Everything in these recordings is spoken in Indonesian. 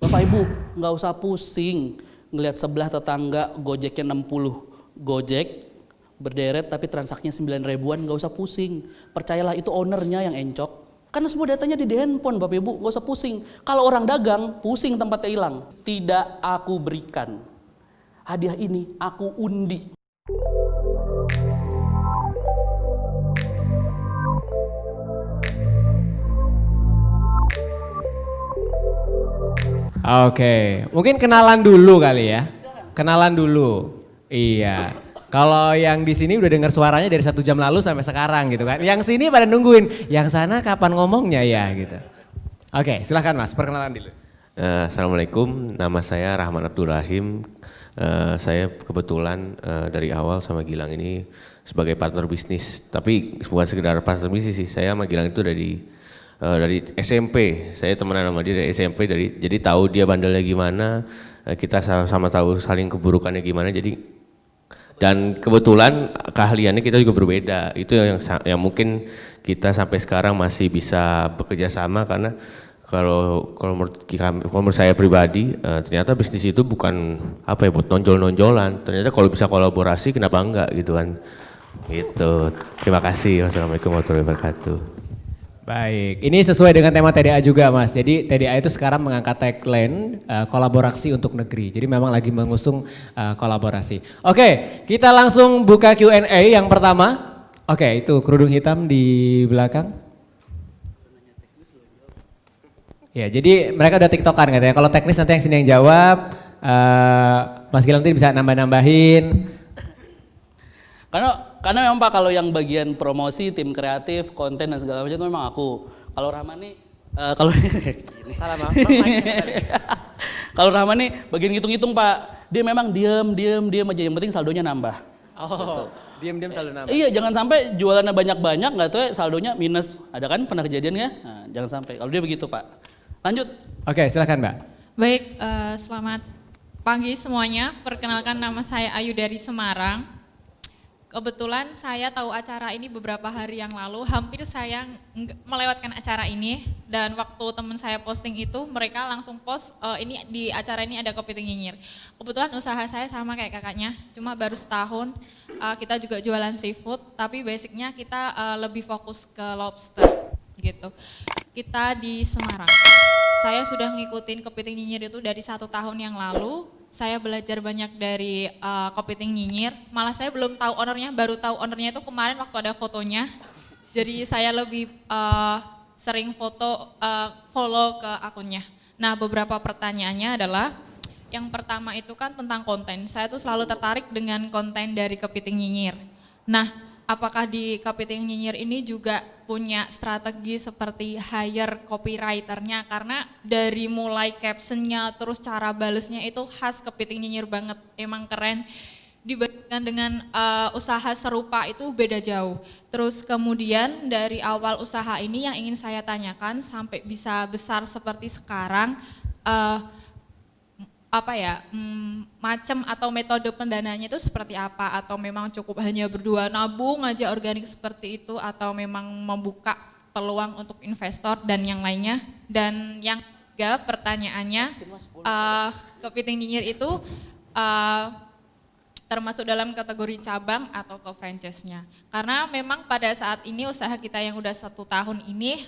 Bapak Ibu nggak usah pusing ngelihat sebelah tetangga Gojeknya 60 Gojek berderet tapi transaksinya 9 ribuan, nggak usah pusing. Percayalah itu ownernya yang encok. Karena semua datanya di handphone Bapak Ibu, nggak usah pusing. Kalau orang dagang, pusing tempatnya hilang. Tidak aku berikan. Hadiah ini aku undi. Oke, mungkin kenalan dulu kali ya. Kenalan dulu. Iya. Kalau yang di sini udah dengar suaranya dari 1 jam lalu sampai sekarang gitu kan. Yang sini pada nungguin, yang sana kapan ngomongnya ya gitu. Oke, silahkan Mas, perkenalan dulu. Assalamualaikum, nama saya Rahman Abdul Rahim. Saya kebetulan dari awal sama Gilang ini sebagai partner bisnis. Tapi bukan sekedar partner bisnis sih, saya sama Gilang itu dari SMP. Saya temenan sama dia dari SMP, jadi tahu dia bandelnya gimana, kita sama-sama tahu saling keburukannya gimana. Dan kebetulan keahliannya kita juga berbeda. Itu yang mungkin kita sampai sekarang masih bisa bekerja sama karena kalau menurut saya pribadi ternyata bisnis itu bukan apa ya buat nonjol-nonjolan. Ternyata kalau bisa kolaborasi kenapa enggak gitu kan. Gitu. Terima kasih. Wassalamualaikum warahmatullahi wabarakatuh. Baik, ini sesuai dengan tema TDA juga Mas. Jadi TDA itu sekarang mengangkat tagline kolaborasi untuk negeri. Jadi memang lagi mengusung kolaborasi. Oke, kita langsung buka Q&A yang pertama. Oke, itu kerudung hitam di belakang. Ya, jadi mereka udah tiktokan katanya. Kalau teknis nanti yang sini yang jawab. Mas Gilang nanti bisa nambah-nambahin. Karena memang Pak kalau yang bagian promosi, tim kreatif, konten dan segala macam itu memang aku. Kalau Rahman nih kalau salah Bang. Kalau Rahman nih bagian ngitung-ngitung Pak. Dia memang diam aja, yang penting saldonya nambah. Oh, diam-diam saldo nambah. Iya, jangan sampai jualannya banyak-banyak nggak tahu ya saldonya minus. Ada kan pernah kejadian ya? Nah, jangan sampai. Kalau dia begitu Pak. Lanjut. Oke, silakan Mbak. Baik, selamat pagi semuanya. Perkenalkan nama saya Ayu dari Semarang. Kebetulan saya tahu acara ini beberapa hari yang lalu, hampir saya melewatkan acara ini dan waktu teman saya posting itu mereka langsung post ini di acara ini ada kepiting nyinyir. Kebetulan usaha saya sama kayak kakaknya, cuma baru setahun. Kita juga jualan seafood, tapi basicnya kita lebih fokus ke lobster gitu. Kita di Semarang. Saya sudah ngikutin kepiting nyinyir itu dari 1 tahun yang lalu. Saya belajar banyak dari kepiting nyinyir, malah saya belum tahu ownernya, baru tahu ownernya itu kemarin waktu ada fotonya. Jadi saya lebih sering follow ke akunnya. Nah beberapa pertanyaannya adalah, yang pertama itu kan tentang konten. Saya tuh selalu tertarik dengan konten dari kepiting nyinyir. Nah apakah di kepiting nyinyir ini juga punya strategi seperti hire copywriternya, karena dari mulai captionnya terus cara balesnya itu khas kepiting nyinyir banget, emang keren. Dibandingkan dengan usaha serupa itu beda jauh. Terus kemudian dari awal usaha ini yang ingin saya tanyakan sampai bisa besar seperti sekarang, macam atau metode pendananya itu seperti apa, atau memang cukup hanya berdua nabung aja organik seperti itu, atau memang membuka peluang untuk investor dan yang lainnya. Dan yang ketiga pertanyaannya, kepiting nyinyir itu termasuk dalam kategori cabang atau ke franchise-nya, karena memang pada saat ini usaha kita yang udah 1 tahun ini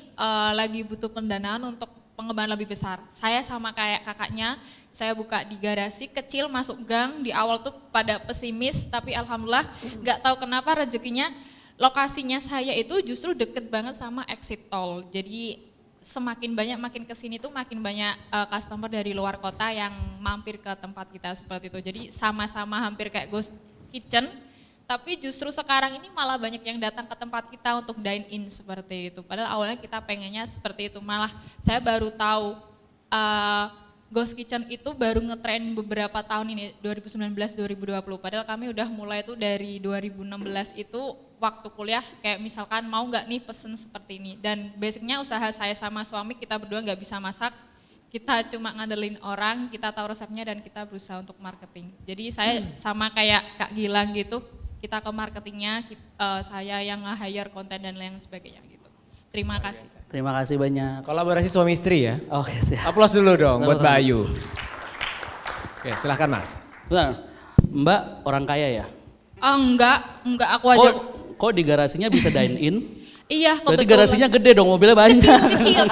lagi butuh pendanaan untuk pengembangan lebih besar. Saya sama kayak kakaknya, saya buka di garasi kecil masuk gang, di awal tuh pada pesimis, tapi alhamdulillah nggak tahu kenapa rezekinya lokasinya saya itu justru deket banget sama exit tol. Jadi semakin banyak makin kesini tuh makin banyak customer dari luar kota yang mampir ke tempat kita seperti itu. Jadi sama-sama hampir kayak ghost kitchen. Tapi justru sekarang ini malah banyak yang datang ke tempat kita untuk dine in seperti itu. Padahal awalnya kita pengennya seperti itu. Malah saya baru tahu ghost kitchen itu baru ngetren beberapa tahun ini, 2019-2020. Padahal kami udah mulai itu dari 2016 itu waktu kuliah, kayak misalkan mau nggak nih pesen seperti ini. Dan basicnya usaha saya sama suami, kita berdua nggak bisa masak. Kita cuma ngandelin orang, kita tahu resepnya dan kita berusaha untuk marketing. Jadi saya sama kayak Kak Gilang gitu, kita ke marketingnya, saya yang nge-hire konten dan lain sebagainya gitu. Terima kasih. Terima kasih banyak. Kolaborasi suami istri ya. Oke, siap. Aplaus dulu dong buat Mbak Sama-sama. Ayu. Oke, silahkan Mas. Sebentar, Mbak orang kaya ya? Enggak aku aja. Kok di garasinya bisa dine in? Iya, Berarti kebetulan. garasinya gede dong, mobilnya banyak. Kecil.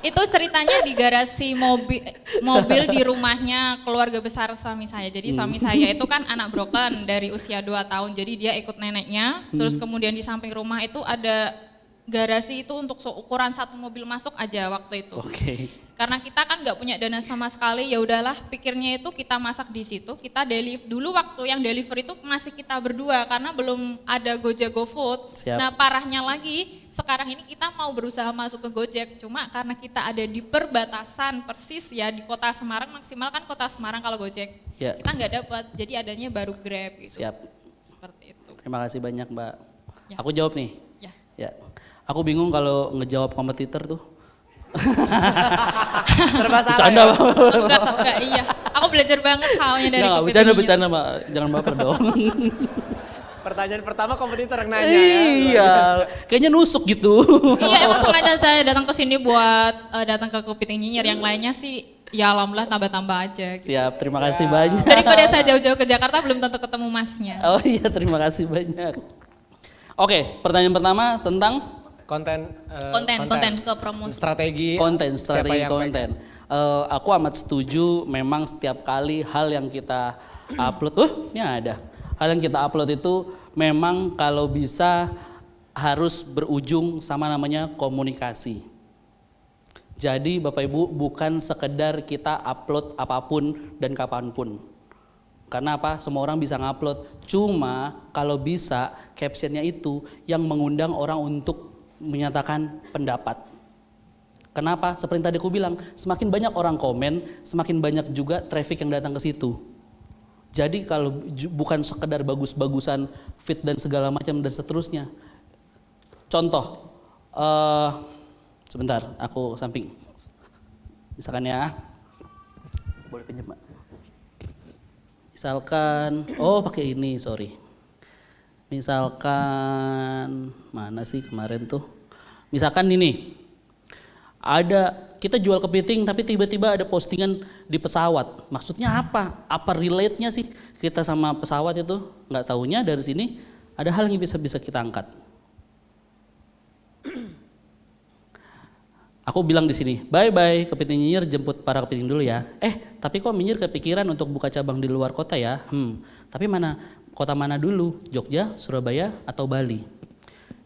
Itu ceritanya di garasi mobil di rumahnya keluarga besar suami saya. Jadi suami saya itu kan anak broken dari usia 2 tahun. Jadi dia ikut neneknya. Terus kemudian di samping rumah itu ada garasi itu untuk ukuran 1 mobil masuk aja waktu itu. Oke. Karena kita kan nggak punya dana sama sekali, ya udahlah pikirnya itu kita masak di situ, kita deliver dulu waktu yang deliver itu masih kita berdua karena belum ada Gojek GoFood. Siap. Nah parahnya lagi sekarang ini kita mau berusaha masuk ke Gojek, cuma karena kita ada di perbatasan persis ya di kota Semarang, maksimal kan kota Semarang kalau Gojek. Ya. Kita nggak dapat, jadi adanya baru Grab gitu. Siap. Seperti itu. Terima kasih banyak Mbak. Ya. Aku jawab nih. Ya. Ya. Aku bingung kalau ngejawab kompetitor tuh. Bercanda Enggak, iya. Aku belajar banget soalnya dari Nggak, Kopi Penyinyir. bercanda Mbak. Jangan baper dong. Pertanyaan pertama kompetitor yang nanya ya. Iya, kayaknya nusuk gitu. Iya emang sengaja saya datang ke sini buat datang ke Kepiting Nyinyir, yang lainnya sih ya alhamdulillah tambah-tambah aja. Gitu. Siap, terima kasih banyak. Daripada saya jauh-jauh ke Jakarta belum tentu ketemu masnya. Oh iya, terima kasih banyak. Oke, pertanyaan pertama tentang Konten ke promosi. strategi konten, siapa strategi yang konten. Aku amat setuju, memang setiap kali hal yang kita upload, ini ada. Hal yang kita upload itu memang kalau bisa harus berujung sama namanya komunikasi. Jadi Bapak Ibu bukan sekedar kita upload apapun dan kapanpun. Karena apa? Semua orang bisa ngupload. Cuma kalau bisa captionnya itu yang mengundang orang untuk menyatakan pendapat. Kenapa? Seperti tadi aku bilang, semakin banyak orang komen, semakin banyak juga traffic yang datang ke situ. Jadi kalau bukan sekedar bagus-bagusan fit dan segala macam dan seterusnya. Contoh, sebentar, aku samping. Misalkan ya, boleh pinjam Pak. Misalkan, pakai ini, sorry. Misalkan, mana sih kemarin tuh? Misalkan ini, kita jual kepiting tapi tiba-tiba ada postingan di pesawat. Maksudnya apa? Apa relate-nya sih kita sama pesawat itu? Nggak taunya dari sini ada hal yang bisa kita angkat. Aku bilang di sini, bye-bye Kepiting Nyinyir, jemput para kepiting dulu ya. Tapi kok Nyinyir kepikiran untuk buka cabang di luar kota ya? Tapi kota mana dulu? Jogja, Surabaya, atau Bali?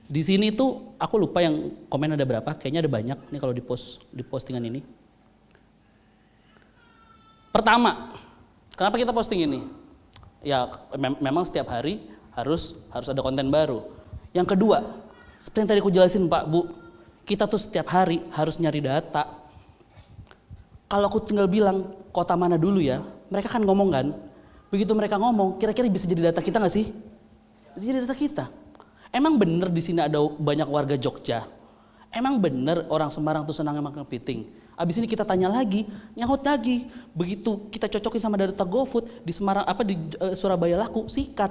Di sini tuh aku lupa yang komen ada berapa, kayaknya ada banyak nih kalau di postingan ini. Pertama, kenapa kita posting ini? Ya memang setiap hari harus ada konten baru. Yang kedua, seperti yang tadi aku jelasin Pak, Bu, kita tuh setiap hari harus nyari data. Kalau aku tinggal bilang kota mana dulu ya, mereka kan ngomong kan. Begitu mereka ngomong, kira-kira bisa jadi data kita nggak sih? Jadi data kita. Emang bener di sini ada banyak warga Jogja? Emang bener orang Semarang tuh senang makan kepiting? Abis ini kita tanya lagi, nyaut lagi. Begitu kita cocokin sama data GoFood di Semarang di Surabaya laku, sikat.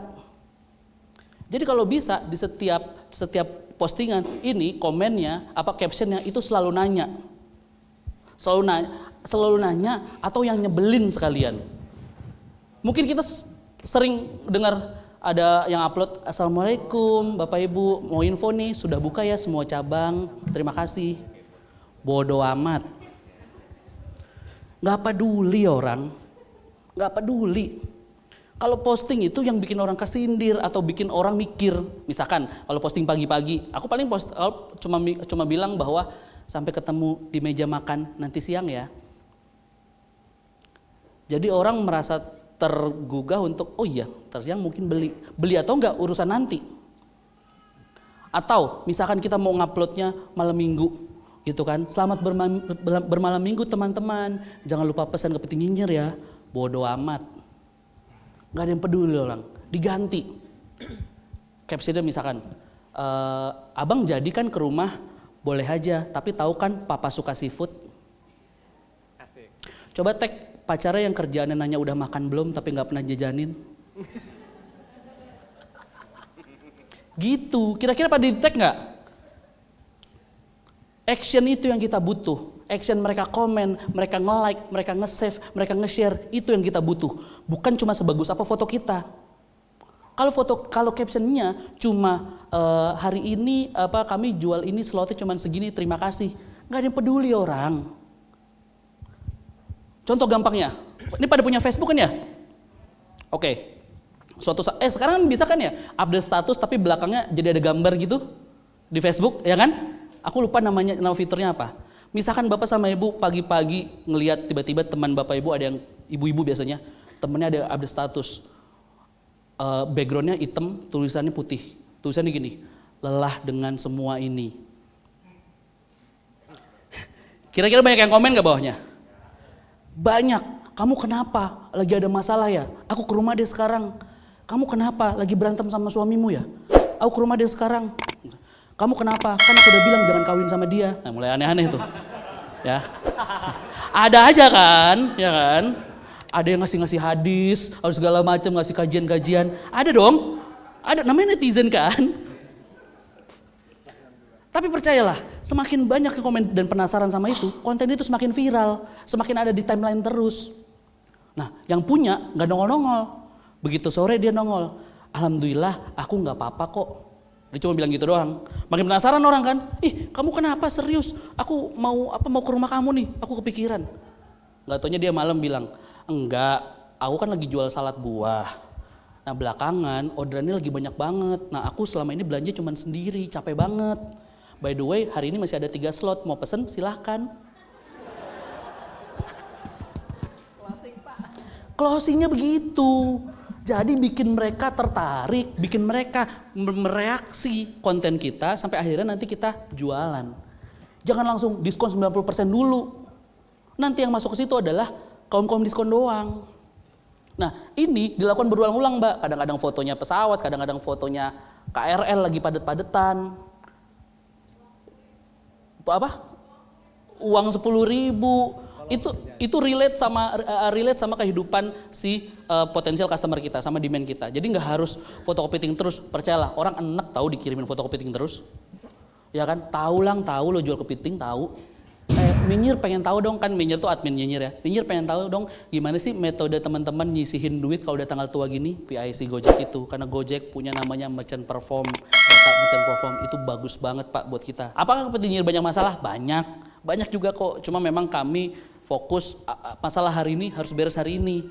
Jadi kalau bisa di setiap postingan ini komennya captionnya itu selalu nanya. Selalu nanya atau yang nyebelin sekalian. Mungkin kita sering dengar ada yang upload, Assalamualaikum Bapak Ibu, mau info nih, sudah buka ya semua cabang, terima kasih. Bodoh amat. Gak peduli orang, gak peduli. Kalau posting itu yang bikin orang kesindir atau bikin orang mikir. Misalkan kalau posting pagi-pagi, aku paling cuma bilang bahwa sampai ketemu di meja makan nanti siang ya. Jadi orang merasa tergugah untuk, oh iya, tersiang mungkin beli atau enggak urusan nanti. Atau misalkan kita mau nguploadnya malam minggu, gitu kan? Selamat bermalam minggu teman-teman, jangan lupa pesan Kepiting Nyinyir ya. Bodoh amat, nggak ada yang peduli orang. Diganti captionnya misalkan, abang jadi kan ke rumah boleh aja, tapi tahu kan papa suka seafood. Asik. Coba tag pacarnya yang kerjaannya nanya udah makan belum tapi nggak pernah jajanin. Gitu, kira-kira pada di tag nggak? Action itu yang kita butuh. Action mereka komen, mereka nge-like, mereka nge-save, mereka nge-share, itu yang kita butuh. Bukan cuma sebagus apa foto kita. Kalau captionnya cuma hari ini kami jual ini slotnya cuma segini, terima kasih. Nggak ada yang peduli orang. Contoh gampangnya, ini pada punya Facebook kan ya? Oke. Sekarang bisa kan ya update status tapi belakangnya jadi ada gambar gitu di Facebook, ya kan? Aku lupa nama fiturnya apa. Misalkan bapak sama ibu pagi-pagi ngelihat tiba-tiba teman bapak ibu ada yang ibu-ibu biasanya temennya ada update status, backgroundnya hitam, tulisannya putih, tulisannya gini, lelah dengan semua ini. Kira-kira banyak yang komen gak bawahnya? Banyak. Kamu kenapa? Lagi ada masalah ya? Aku ke rumah deh sekarang. Kamu kenapa? Lagi berantem sama suamimu ya? Aku ke rumah deh sekarang. Kamu kenapa? Kan aku udah bilang jangan kawin sama dia. Nah, mulai aneh-aneh tuh. Ya. Ada aja kan, ya kan? Ada yang ngasih hadis, harus segala macam, ngasih kajian-kajian. Ada dong. Ada, namanya netizen kan? Tapi percayalah, semakin banyak yang komen dan penasaran sama itu, konten itu semakin viral, semakin ada di timeline terus. Nah, yang punya nggak nongol-nongol. Begitu sore dia nongol. Alhamdulillah, aku nggak apa-apa kok. Dia cuma bilang gitu doang. Makin penasaran orang kan, ih kamu kenapa serius? Aku mau ke rumah kamu nih, aku kepikiran. Gak taunya dia malam bilang, enggak, aku kan lagi jual salad buah. Nah belakangan orderannya lagi banyak banget. Nah aku selama ini belanja cuma sendiri, capek banget. By the way hari ini masih ada 3 slot, mau pesen silahkan. Closingnya begitu. Jadi bikin mereka tertarik, bikin mereka mereaksi konten kita sampai akhirnya nanti kita jualan. Jangan langsung diskon 90% dulu. Nanti yang masuk ke situ adalah kaum-kaum diskon doang. Nah ini dilakukan berulang-ulang Mbak. Kadang-kadang fotonya pesawat, kadang-kadang fotonya KRL lagi padet-padetan. Uang 10.000. Itu relate sama kehidupan si potensial customer kita, sama demand kita. Jadi nggak harus foto kepiting terus, percayalah orang enak tahu dikirimin foto kepiting terus. Ya kan, tahu lo jual kepiting tahu. Nyinyir pengen tahu dong kan, Nyinyir tuh admin nyinyir ya. Nyinyir pengen tahu dong gimana sih metode teman-teman nyisihin duit kalau udah tanggal tua gini, PIC Gojek itu. Karena Gojek punya namanya merchant perform. Data merchant perform itu bagus banget Pak buat kita. Apakah kepiting banyak masalah? Banyak juga kok. Cuma memang kami fokus masalah hari ini harus beres hari ini.